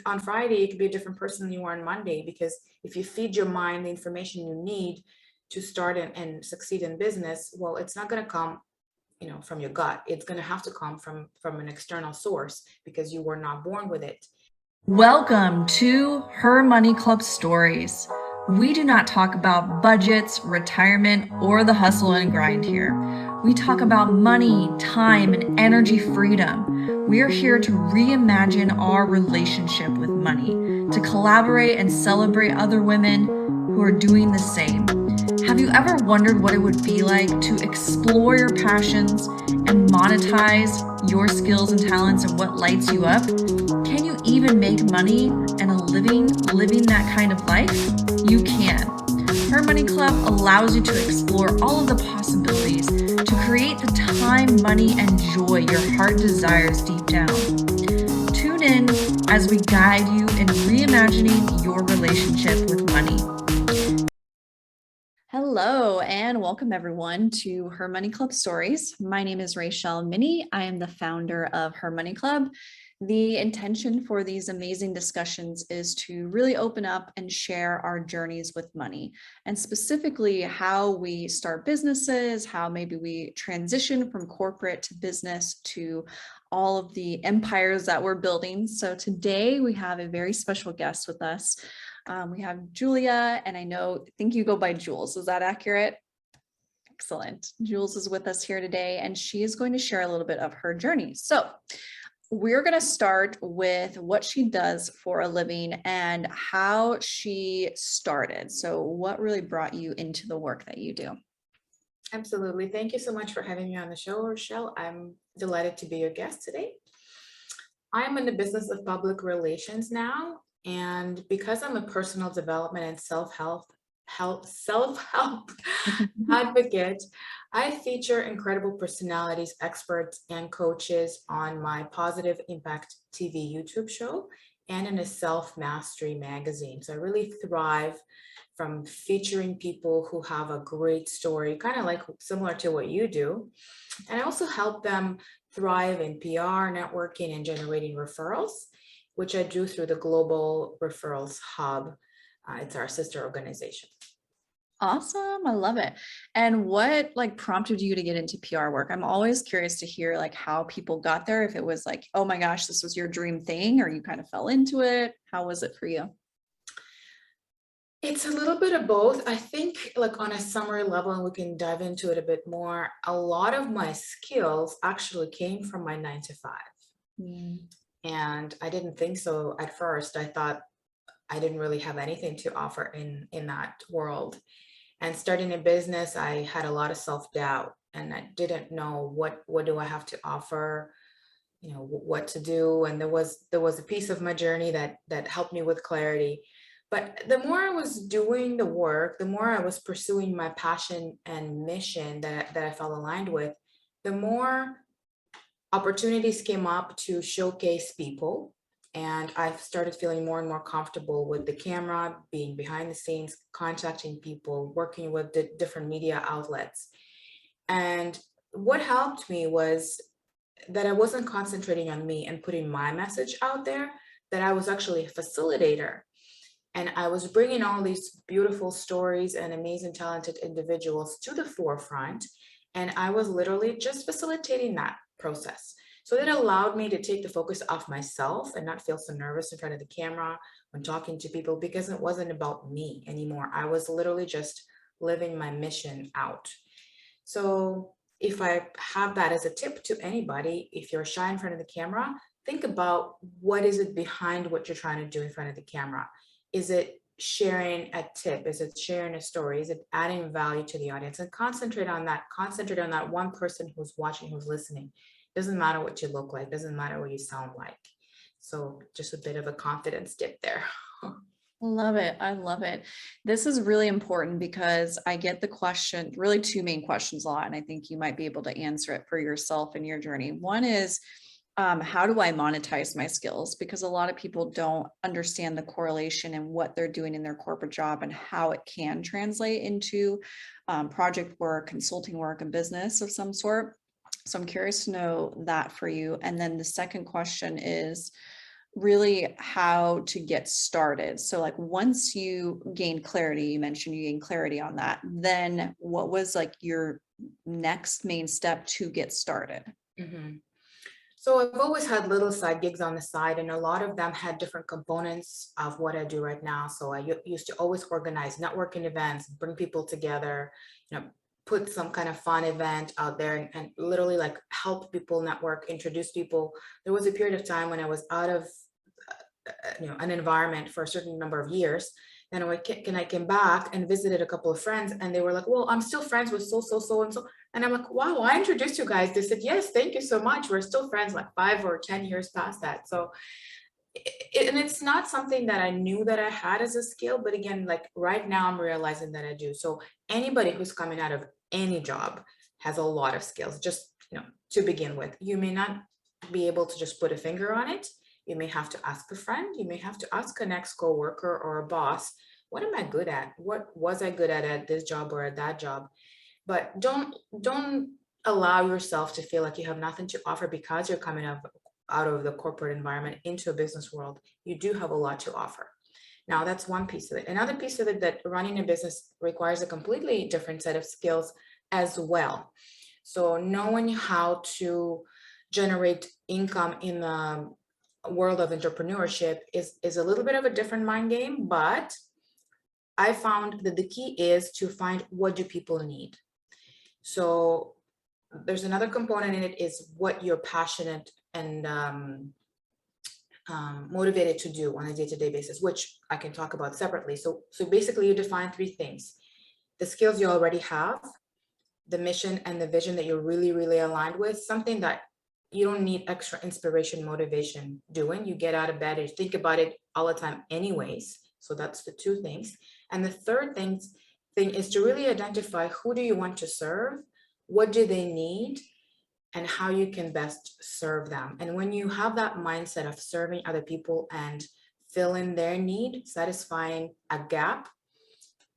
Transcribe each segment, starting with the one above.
on Friday, you could be a different person than you are on Monday, because if you feed your mind the information you need to start and succeed in business, well, it's not going to come, from your gut. It's going to have to come from an external source, because you were not born with it. Welcome to Her Money Club Stories. We do not talk about budgets, retirement, or the hustle and grind here. We talk about money, time, and energy freedom. We are here to reimagine our relationship with money, to collaborate and celebrate other women who are doing the same. Have you ever wondered what it would be like to explore your passions and monetize your skills and talents and what lights you up? Can you even make money and a living that kind of life? You can. Her Money Club allows you to explore all of the possibilities to create the time, money, and joy your heart desires deep down. Tune in as we guide you in reimagining your relationship with money. Hello and welcome everyone to Her Money Club Stories. My name is Rachel Minnie. I am the founder of Her Money Club. The intention for these amazing discussions is to really open up and share our journeys with money, and specifically how we start businesses, how maybe we transition from corporate to business to all of the empires that we're building. So today we have a very special guest with us. We have Julia, and I think you go by Jules. Is that accurate? Excellent. Jules is with us here today, and she is going to share a little bit of her journey. So we're going to start with what she does for a living and how she started. So what really brought you into the work that you do? Absolutely. Thank you so much for having me on the show, Rochelle. I'm delighted to be your guest today. I'm in the business of public relations now, and because I'm a personal development and self-help advocate, I feature incredible personalities, experts, and coaches on my Positive Impact TV YouTube show and in a self-mastery magazine. So I really thrive from featuring people who have a great story, kind of like similar to what you do. And I also help them thrive in PR, networking, and generating referrals, which I do through the Global Referrals Hub. It's our sister organization. Awesome. I love it. And what prompted you to get into PR work? I'm always curious to hear how people got there. If it was oh my gosh, this was your dream thing, or you kind of fell into it. How was it for you? It's a little bit of both. I think on a summary level, and we can dive into it a bit more, a lot of my skills actually came from my 9-to-5. And I didn't think so at first. I thought I didn't really have anything to offer in that world. And starting a business, I had a lot of self-doubt, and I didn't know what do I have to offer, what to do. And there was a piece of my journey that helped me with clarity. But the more I was doing the work, the more I was pursuing my passion and mission that I felt aligned with, the more opportunities came up to showcase people. And I started feeling more and more comfortable with the camera, being behind the scenes, contacting people, working with the different media outlets. And what helped me was that I wasn't concentrating on me and putting my message out there, that I was actually a facilitator. And I was bringing all these beautiful stories and amazing, talented individuals to the forefront. And I was literally just facilitating that process. So it allowed me to take the focus off myself and not feel so nervous in front of the camera when talking to people, because it wasn't about me anymore. I was literally just living my mission out. So if I have that as a tip to anybody, if you're shy in front of the camera, think about what is it behind what you're trying to do in front of the camera. Is it sharing a tip? Is it sharing a story? Is it adding value to the audience? And concentrate on that. Concentrate on that one person who's watching, who's listening. Doesn't matter what you look like. Doesn't matter what you sound like. So just a bit of a confidence tip there. Love it. I love it. This is really important because I get the question, really two main questions a lot, and I think you might be able to answer it for yourself in your journey. One is, how do I monetize my skills? Because a lot of people don't understand the correlation and what they're doing in their corporate job and how it can translate into project work, consulting work, and business of some sort. So I'm curious to know that for you. And then the second question is, really how to get started. So like once you gained clarity, you mentioned you gained clarity on that, then what was like your next main step to get started? Mhm. So I've always had little side gigs on the side, and a lot of them had different components of what I do right now. So I used to always organize networking events, bring people together, you know, put some kind of fun event out there, and literally like help people network, introduce people. There was a period of time when I was out of an environment for a certain number of years. And when I came back and visited a couple of friends, and they were like, well, I'm still friends with so and so. And I'm like, wow, I introduced you guys. They said, yes, thank you so much. We're still friends like 5 or 10 years past that. So, and it's not something that I knew that I had as a skill, but again, like right now I'm realizing that I do. So anybody who's coming out of any job has a lot of skills, just, to begin with. You may not be able to just put a finger on it. You may have to ask a friend. You may have to ask an ex-coworker or a boss, what am I good at? What was I good at this job or at that job? But don't allow yourself to feel like you have nothing to offer because you're coming out of the corporate environment into a business world. You do have a lot to offer. Now, that's one piece of it. Another piece of it, that running a business requires a completely different set of skills as well. So knowing how to generate income in the world of entrepreneurship is a little bit of a different mind game, but I found that the key is to find, what do people need? So there's another component in it, is what you're passionate and motivated to do on a day-to-day basis, which I can talk about separately. So basically you define 3 things: the skills you already have, the mission and the vision that you're really, really aligned with, something that you don't need extra inspiration, motivation doing. You get out of bed and you think about it all the time anyways. So that's the 2 things. And the third thing is to really identify, who do you want to serve? What do they need? And how you can best serve them. And when you have that mindset of serving other people and filling their need, satisfying a gap,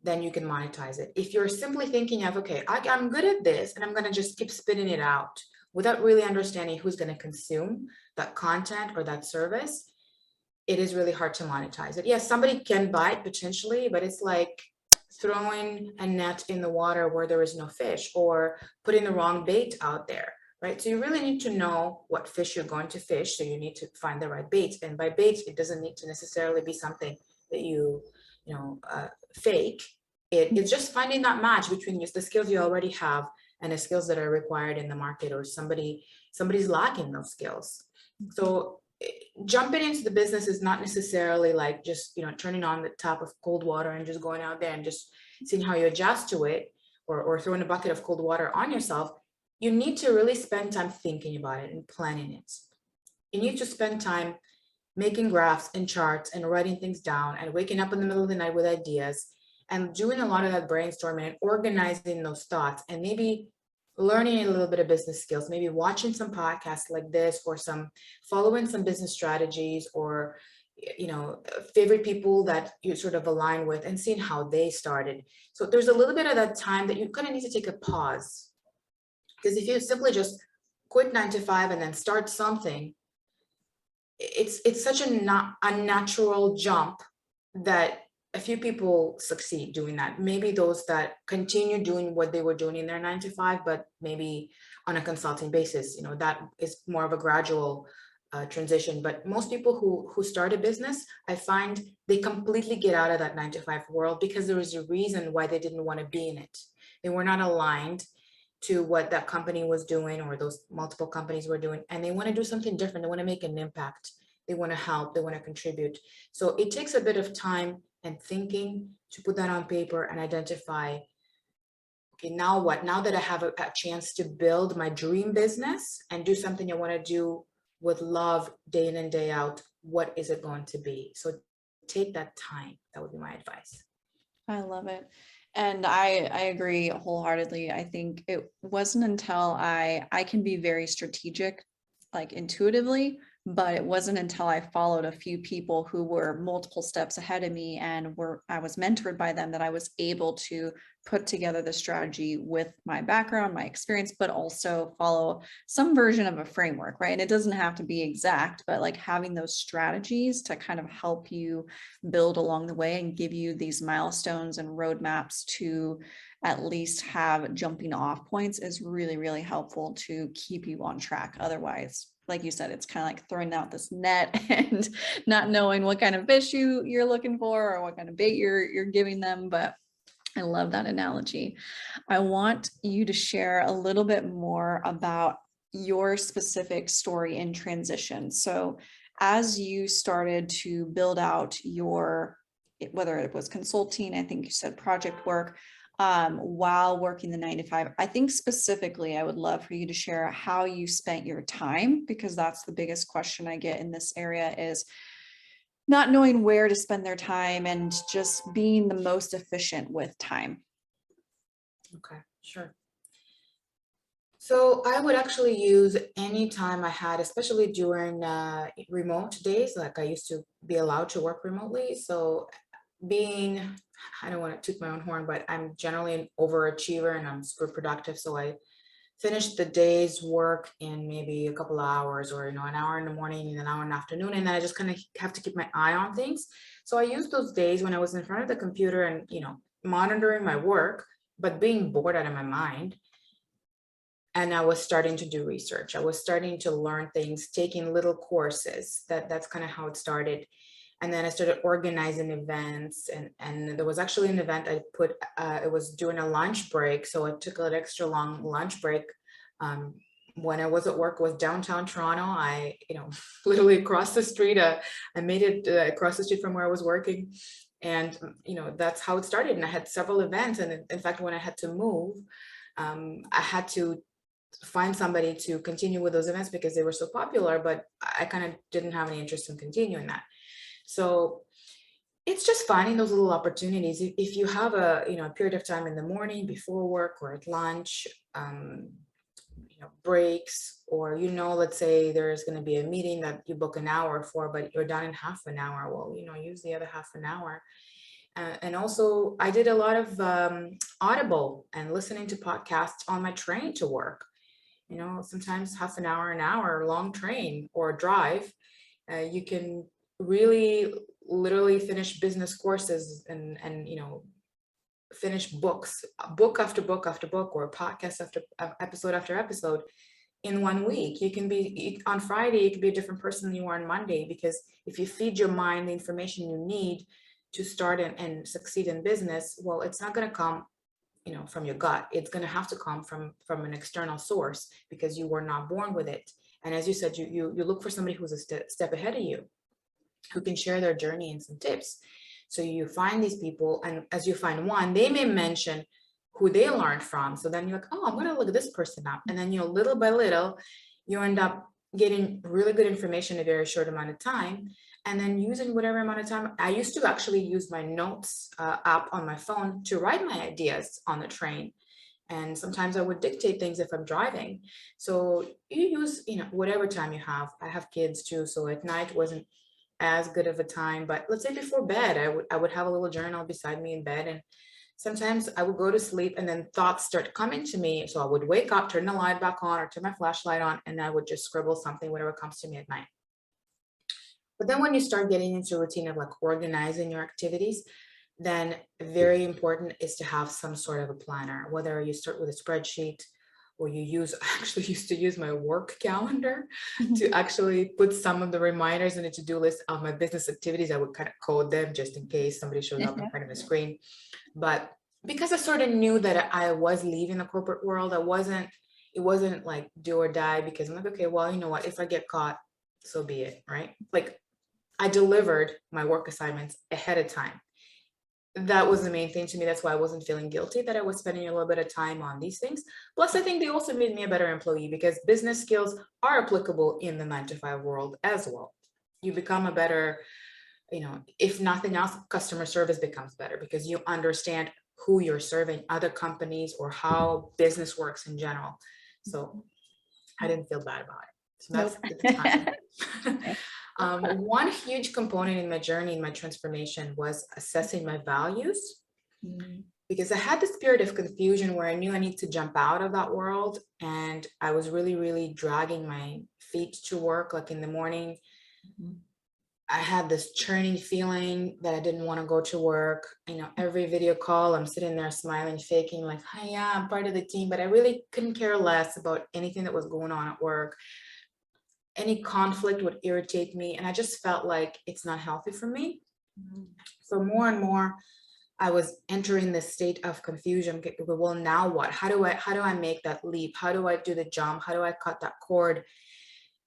then you can monetize it. If you're simply thinking of, okay, I'm good at this and I'm going to just keep spitting it out without really understanding who's going to consume that content or that service, it is really hard to monetize it. Yes, somebody can buy it potentially, but it's like throwing a net in the water where there is no fish, or putting the wrong bait out there, right? So you really need to know what fish you're going to fish. So you need to find the right bait. And by bait, it doesn't need to necessarily be something that fake. It's just finding that match between the skills you already have and the skills that are required in the market, or somebody's lacking those skills. So jumping into the business is not necessarily like just turning on the tap of cold water and just going out there and just seeing how you adjust to it, or throwing a bucket of cold water on yourself. You need to really spend time thinking about it and planning it. You need to spend time making graphs and charts and writing things down, and waking up in the middle of the night with ideas, and doing a lot of that brainstorming and organizing those thoughts, and maybe learning a little bit of business skills, maybe watching some podcasts like this, or following some business strategies, or favorite people that you sort of align with, and seeing how they started. So there's a little bit of that time that you kind of need to take a pause, because if you simply just quit 9 to 5 and then start something, it's such a unnatural jump that a few people succeed doing that. Maybe those that continue doing what they were doing in their 9 to 5, but maybe on a consulting basis, that is more of a gradual transition. But most people who start a business, I find they completely get out of that 9 to 5 world, because there was a reason why they didn't want to be in it. They were not aligned to what that company was doing, or those multiple companies were doing, and they want to do something different. They want to make an impact. They want to help. They want to contribute. So it takes a bit of time and thinking to put that on paper and identify, okay, now what? Now that I have a chance to build my dream business and do something I want to do with love day in and day out, what is it going to be? So take that time. That would be my advice. I love it. And I agree wholeheartedly. I think it wasn't until I can be very strategic, like intuitively, But it wasn't until I followed a few people who were multiple steps ahead of me and I was mentored by them that I was able to put together the strategy with my background, my experience, but also follow some version of a framework, right? And it doesn't have to be exact, but like having those strategies to kind of help you build along the way and give you these milestones and roadmaps to at least have jumping off points is really, really helpful to keep you on track. Otherwise, like you said, it's kind of like throwing out this net and not knowing what kind of fish you're looking for or what kind of bait you're giving them. But I love that analogy. I want you to share a little bit more about your specific story in transition. So as you started to build out your, whether it was consulting, I think you said project work, while working the 9 to 5, I think specifically I would love for you to share how you spent your time, because that's the biggest question I get in this area, is not knowing where to spend their time and just being the most efficient with time. Okay, sure. So I would actually use any time I had, especially during remote days. Like I used to be allowed to work remotely. So being, I don't want to toot my own horn, but I'm generally an overachiever and I'm super productive. So I finished the day's work in maybe a couple of hours, or an hour in the morning and an hour in the afternoon, and then I just kind of have to keep my eye on things. So I used those days when I was in front of the computer and monitoring my work, but being bored out of my mind. And I was starting to do research. I was starting to learn things, taking little courses. That's kind of how it started. And then I started organizing events, and there was actually an event I put, it was during a lunch break. So I took an extra long lunch break. When I was at work, it was downtown Toronto. I, literally across the street, I made it across the street from where I was working. And, that's how it started. And I had several events. And in fact, when I had to move, I had to find somebody to continue with those events because they were so popular, but I kind of didn't have any interest in continuing that. So it's just finding those little opportunities. If you have a period of time in the morning before work or at lunch, breaks, or let's say there's going to be a meeting that you book an hour for, but you're done in half an hour. Well, use the other half an hour. And also, I did a lot of Audible and listening to podcasts on my train to work. Sometimes half an hour long train or drive, you can really literally finish business courses and finish books, book after book after book, or podcast after episode in 1 week. You can be on Friday, you can be a different person than you are on Monday, because if you feed your mind the information you need to start and succeed in business, well, it's not going to come from your gut. It's going to have to come from an external source, because you were not born with it. And as you said, you look for somebody who's a step ahead of you, who can share their journey and some tips. So you find these people, and as you find one, they may mention who they learned from. So then you're like, oh, I'm going to look this person up. And then, little by little, you end up getting really good information in a very short amount of time. And then using whatever amount of time. I used to actually use my notes app on my phone to write my ideas on the train. And sometimes I would dictate things if I'm driving. So you use, whatever time you have. I have kids too. So at night wasn't as good of a time, but let's say before bed, I would have a little journal beside me in bed. And sometimes I would go to sleep and then thoughts start coming to me. So I would wake up, turn the light back on, or turn my flashlight on, and I would just scribble something, whatever comes to me at night. But then when you start getting into a routine of like organizing your activities, then very important is to have some sort of a planner, whether you start with a spreadsheet or I actually used to use my work calendar to actually put some of the reminders in a to-do list of my business activities. I would kind of code them just in case somebody shows up in front of the screen. But because I sort of knew that I was leaving the corporate world, it wasn't like do or die, because I'm like, okay, well, you know what, if I get caught, so be it, right? Like I delivered my work assignments ahead of time. That was the main thing to me. That's why I wasn't feeling guilty that I was spending a little bit of time on these things. Plus, I think they also made me a better employee, because business skills are applicable in the 9 to 5 world as well. You become a better, if nothing else, customer service becomes better, because you understand who you're serving, other companies, or how business works in general. So I didn't feel bad about it. So that's the time. Okay. One huge component in my journey, in my transformation, was assessing my values, because I had this period of confusion where I knew I need to jump out of that world. And I was really, really dragging my feet to work. Like in the morning, I had this churning feeling that I didn't want to go to work. You know, every video call, I'm sitting there smiling, faking like, hi, yeah, I'm part of the team, but I really couldn't care less about anything that was going on at work. Any conflict would irritate me. And I just felt like it's not healthy for me. So more and more, I was entering this state of confusion. Okay, well, now what? How do I make that leap? How do I do the jump? How do I cut that cord?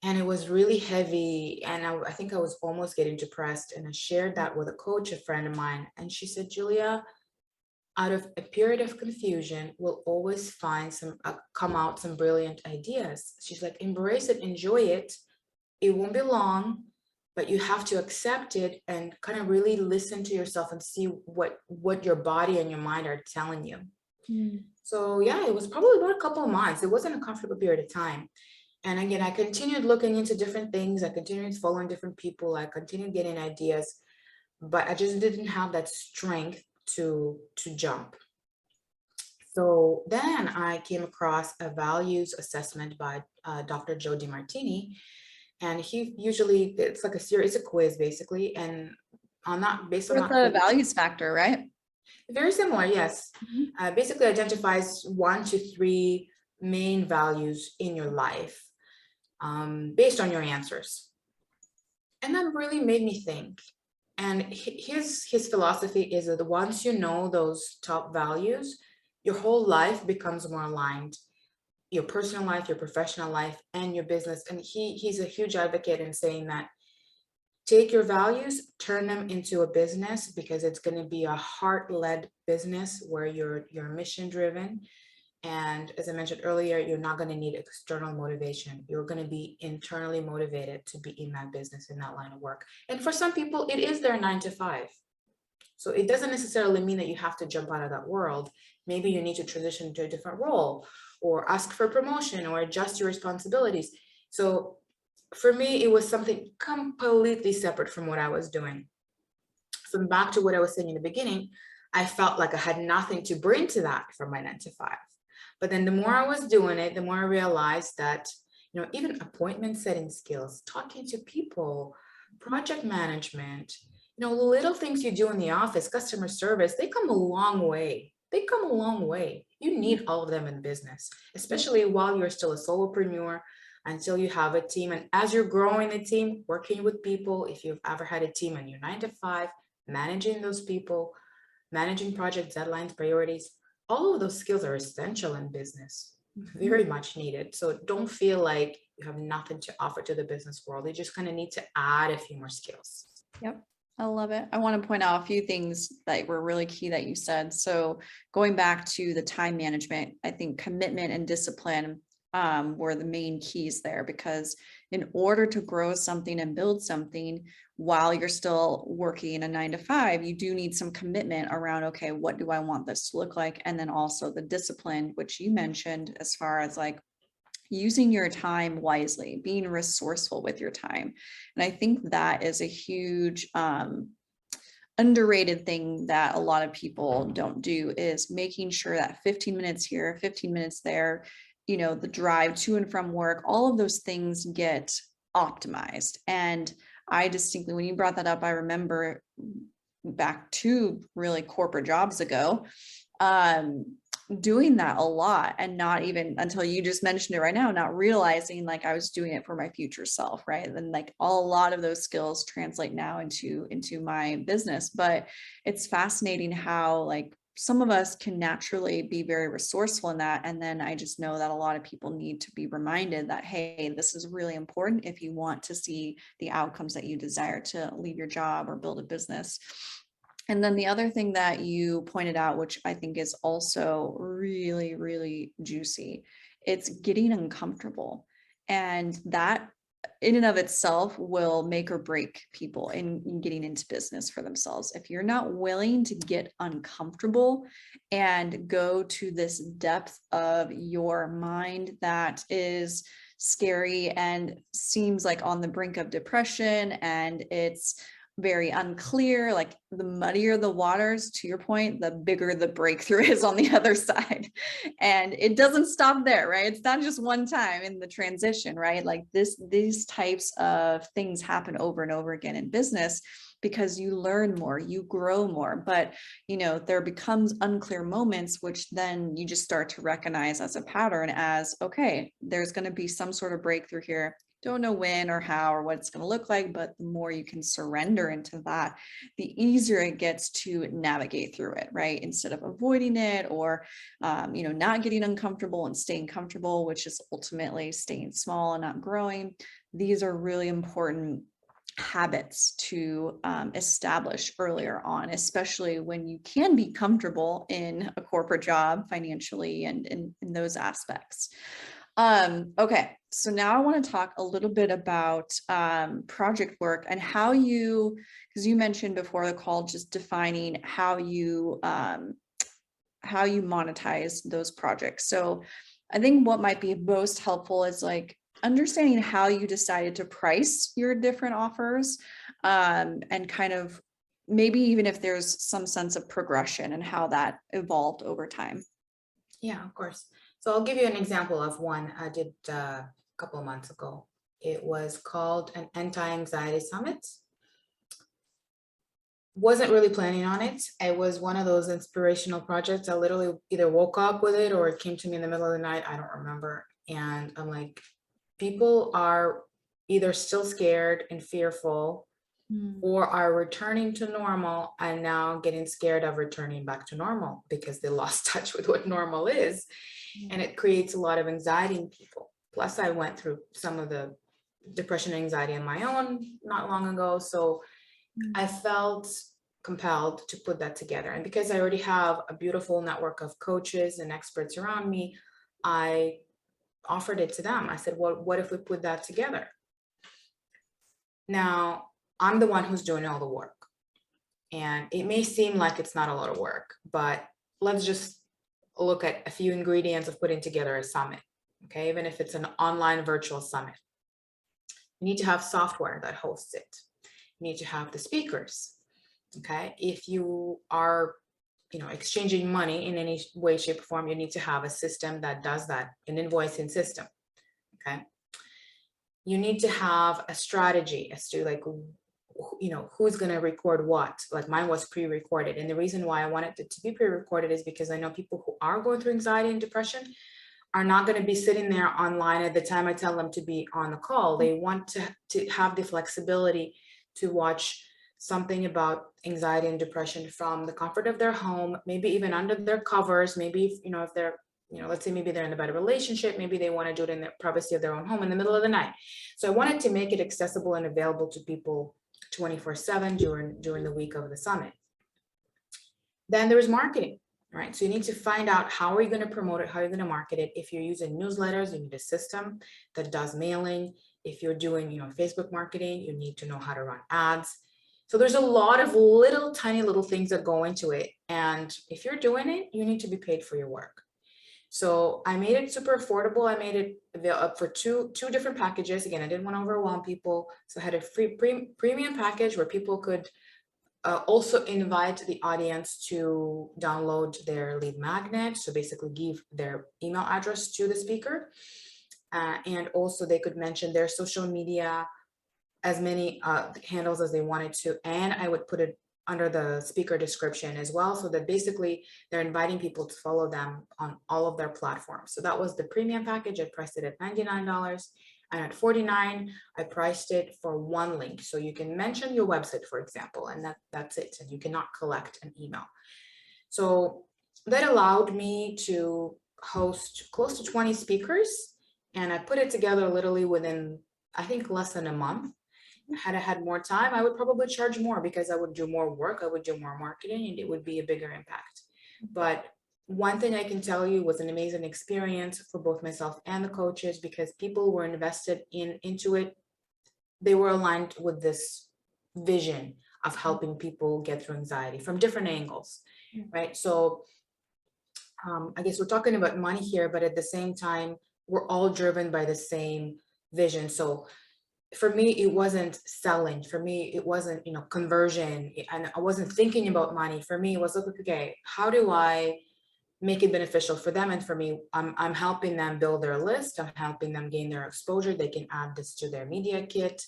And it was really heavy. And I think I was almost getting depressed. And I shared that with a coach, a friend of mine. And she said, Julia, out of a period of confusion, we'll always find come out some brilliant ideas. She's like, embrace it, enjoy it. It won't be long, but you have to accept it and kind of really listen to yourself and see what your body and your mind are telling you. So yeah, it was probably about a couple of months. It wasn't a comfortable period of time. And again, I continued looking into different things. I continued following different people. I continued getting ideas, but I just didn't have that strength to jump. So then I came across a values assessment by Dr. Joe Dimartini. And he usually, it's like a series, it's a quiz basically. And on that, based on With that the quiz, values factor, right? very similar, yes. Basically identifies 1 to 3 main values in your life based on your answers. And that really made me think. And his philosophy is that once you know those top values, your whole life becomes more aligned. Your personal life, your professional life, and your business. And he's a huge advocate in saying that take your values, turn them into a business, because it's going to be a heart-led business where you're mission driven. And as I mentioned earlier, you're not going to need external motivation. You're going to be internally motivated to be in that business, in that line of work. And for some people, it is their 9 to 5. So it doesn't necessarily mean that you have to jump out of that world. Maybe you need to transition to a different role, or ask for promotion, or adjust your responsibilities. So for me, it was something completely separate from what I was doing. So back to what I was saying in the beginning, I felt like I had nothing to bring to that from my 9 to 5. But then the more I was doing it, the more I realized that, even appointment setting skills, talking to people, project management, little things you do in the office, customer service, they come a long way. They come a long way. You need all of them in business, especially while you're still a solopreneur, until you have a team. And as you're growing the team, working with people, if you've ever had a team in your 9 to 5, managing those people, managing project deadlines, priorities, all of those skills are essential in business, very much needed. So don't feel like you have nothing to offer to the business world. You just kind of need to add a few more skills. Yep. I love it. I want to point out a few things that were really key that you said. So going back to the time management, I think commitment and discipline were the main keys there, because in order to grow something and build something while you're still working a 9 to 5, you do need some commitment around, okay, what do I want this to look like? And then also the discipline, which you mentioned, as far as like using your time wisely, being resourceful with your time. And I think that is a huge underrated thing that a lot of people don't do, is making sure that 15 minutes here, 15 minutes there, the drive to and from work, all of those things get optimized. And I distinctly, when you brought that up, I remember back to really corporate jobs ago, doing that a lot, and not even until you just mentioned it right now, not realizing like I was doing it for my future self, right? And like a lot of those skills translate now into my business. But it's fascinating how like some of us can naturally be very resourceful in that. And then I just know that a lot of people need to be reminded that, hey, this is really important if you want to see the outcomes that you desire to leave your job or build a business. And then the other thing that you pointed out, which I think is also really, really juicy, it's getting uncomfortable. And that in and of itself will make or break people in getting into business for themselves. If you're not willing to get uncomfortable and go to this depth of your mind that is scary and seems like on the brink of depression, and it's very unclear. Like the muddier the waters, to your point, the bigger the breakthrough is on the other side. And it doesn't stop there, right? It's not just one time in the transition, right? Like these types of things happen over and over again in business, because you learn more, you grow more, but there becomes unclear moments, which then you just start to recognize as a pattern as, okay, there's going to be some sort of breakthrough here. Don't know when or how or what it's going to look like, but the more you can surrender into that, the easier it gets to navigate through it, right? Instead of avoiding it or, not getting uncomfortable and staying comfortable, which is ultimately staying small and not growing. These are really important habits to establish earlier on, especially when you can be comfortable in a corporate job financially and in those aspects. Okay, so now I want to talk a little bit about project work and how because you mentioned before the call, just defining how you monetize those projects. So I think what might be most helpful is like understanding how you decided to price your different offers, and kind of maybe even if there's some sense of progression and how that evolved over time. Yeah, of course. So I'll give you an example of one I did a couple of months ago. It was called an anti-anxiety summit. Wasn't really planning on it. It was one of those inspirational projects. I literally either woke up with it or it came to me in the middle of the night. I don't remember. And I'm like, people are either still scared and fearful or are returning to normal and now getting scared of returning back to normal because they lost touch with what normal is. And it creates a lot of anxiety in people. Plus, I went through some of the depression and anxiety on my own not long ago. So I felt compelled to put that together. And because I already have a beautiful network of coaches and experts around me, I offered it to them. I said, well, what if we put that together? Now, I'm the one who's doing all the work. And it may seem like it's not a lot of work, but let's just look at a few ingredients of putting together a summit. Okay, even if it's an online virtual summit. You need to have software that hosts it. You need to have the speakers. Okay, if you are exchanging money in any way, shape, or form, you need to have a system that does that, an invoicing system. Okay, you need to have a strategy as to like, who's going to record what. Like mine was pre-recorded, and the reason why I wanted it to be pre-recorded is because I know people who are going through anxiety and depression are not going to be sitting there online at the time I tell them to be on the call. They want to have the flexibility to watch something about anxiety and depression from the comfort of their home, maybe even under their covers. Maybe, if they're, let's say maybe they're in a better relationship, maybe they want to do it in the privacy of their own home in the middle of the night. So I wanted to make it accessible and available to people 24/7 during the week of the summit. Then there's marketing, right? So you need to find out how are you going to promote it, how are you going to market it. If you're using newsletters, you need a system that does mailing. If you're doing, Facebook marketing, you need to know how to run ads. So there's a lot of tiny little things that go into it. And if you're doing it, you need to be paid for your work. So I made it super affordable. I made it available for two different packages. Again, I didn't want to overwhelm people. So I had a free premium package where people could also invite the audience to download their lead magnet. So basically give their email address to the speaker. And also they could mention their social media, as many handles as they wanted to. And I would put it under the speaker description as well, so that basically they're inviting people to follow them on all of their platforms. So that was the premium package. I priced it at $99. And at $49, I priced it for one link. So you can mention your website, for example, and that's it. And you cannot collect an email. So that allowed me to host close to 20 speakers. And I put it together literally within, I think, less than a month. Had I had more time, I would probably charge more because I would do more work, I would do more marketing, and it would be a bigger impact. But one thing I can tell you was an amazing experience for both myself and the coaches, because people were invested into it. They were aligned with this vision of helping people get through anxiety from different angles, right? So I guess we're talking about money here, but at the same time, we're all driven by the same vision. So for me, it wasn't selling. For me, it wasn't, conversion. And I wasn't thinking about money. For me, it was like, okay, how do I make it beneficial for them and for me? I'm helping them build their list. I'm helping them gain their exposure. They can add this to their media kit.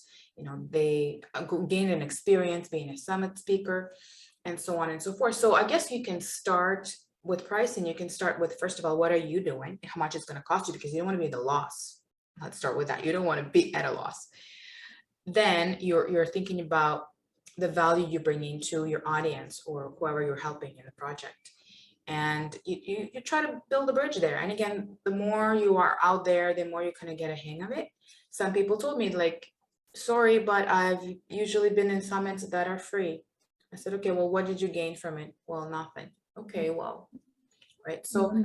They gain an experience being a summit speaker and so on and so forth. So I guess you can start with pricing. You can start with, first of all, what are you doing? How much it's going to cost you, because you don't want to be at a loss. Let's start with that. You don't want to be at a loss. Then you're thinking about the value you're bringing to your audience or whoever you're helping in the project. And you try to build a bridge there. And again, the more you are out there, the more you kind of get a hang of it. Some people told me, like, sorry, but I've usually been in summits that are free. I said, okay, well, what did you gain from it? Well, nothing. Okay, well, right. So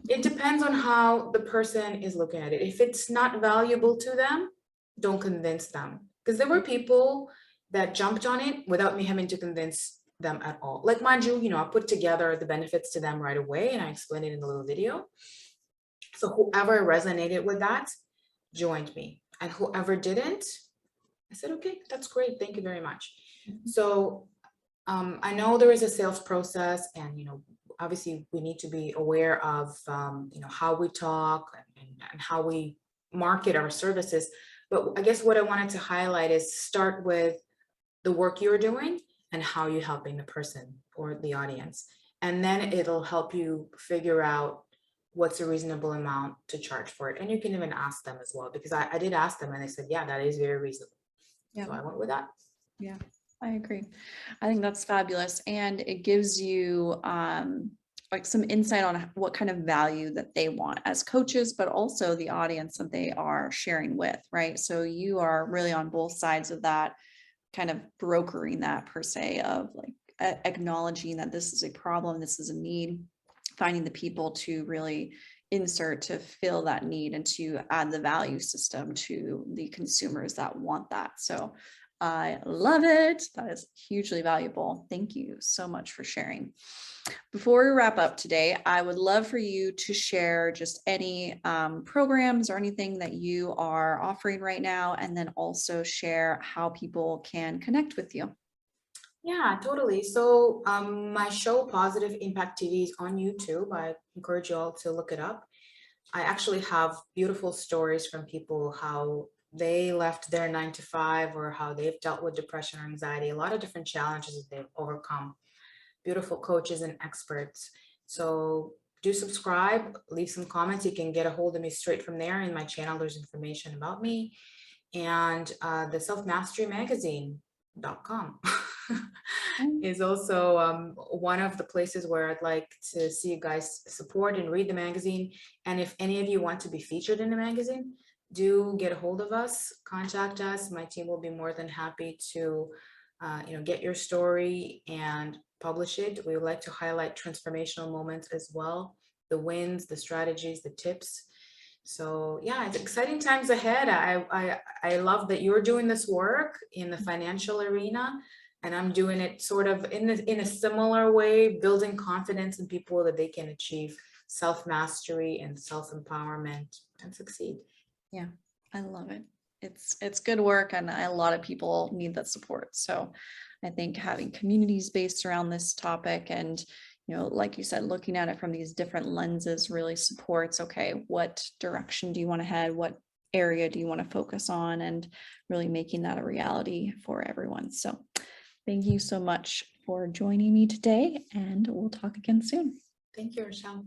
it depends on how the person is looking at it. If it's not valuable to them, don't convince them. Because there were people that jumped on it without me having to convince them at all. Like, mind you, I put together the benefits to them right away and I explained it in a little video. So whoever resonated with that joined me, and whoever didn't, I said, okay, that's great. Thank you very much. So I know there is a sales process, and, obviously we need to be aware of, how we talk and how we market our services. But I guess what I wanted to highlight is start with the work you're doing and how you're helping the person or the audience. And then it'll help you figure out what's a reasonable amount to charge for it. And you can even ask them as well, because I did ask them and they said, yeah, that is very reasonable. Yeah. So I went with that. Yeah, I agree. I think that's fabulous. And it gives you like some insight on what kind of value that they want as coaches, but also the audience that they are sharing with, right? So you are really on both sides of that, kind of brokering that per se, of like acknowledging that this is a problem, this is a need, finding the people to really insert to fill that need and to add the value system to the consumers that want that. So I love it. That is hugely valuable. Thank you so much for sharing. Before we wrap up today, I would love for you to share just any programs or anything that you are offering right now, and then also share how people can connect with you. Yeah, totally. So my show Positive Impact TV is on YouTube. I encourage you all to look it up. I actually have beautiful stories from people, how they left their 9 to 5 or how they've dealt with depression or anxiety, a lot of different challenges that they've overcome. Beautiful coaches and experts. So do subscribe, leave some comments. You can get a hold of me straight from there. In my channel, there's information about me. And the selfmasterymagazine.com is also one of the places where I'd like to see you guys support and read the magazine. And if any of you want to be featured in the magazine, do get a hold of us, contact us. My team will be more than happy to get your story and publish it. We would like to highlight transformational moments as well, the wins, the strategies, the tips. So yeah, it's exciting times ahead. I love that you're doing this work in the financial arena, and I'm doing it sort of in a similar way, building confidence in people that they can achieve self-mastery and self-empowerment and succeed. Yeah, I love it. It's good work, and a lot of people need that support. So I think having communities based around this topic and, like you said, looking at it from these different lenses really supports, okay, what direction do you want to head? What area do you want to focus on? And really making that a reality for everyone. So thank you so much for joining me today, and we'll talk again soon. Thank you, Rochelle.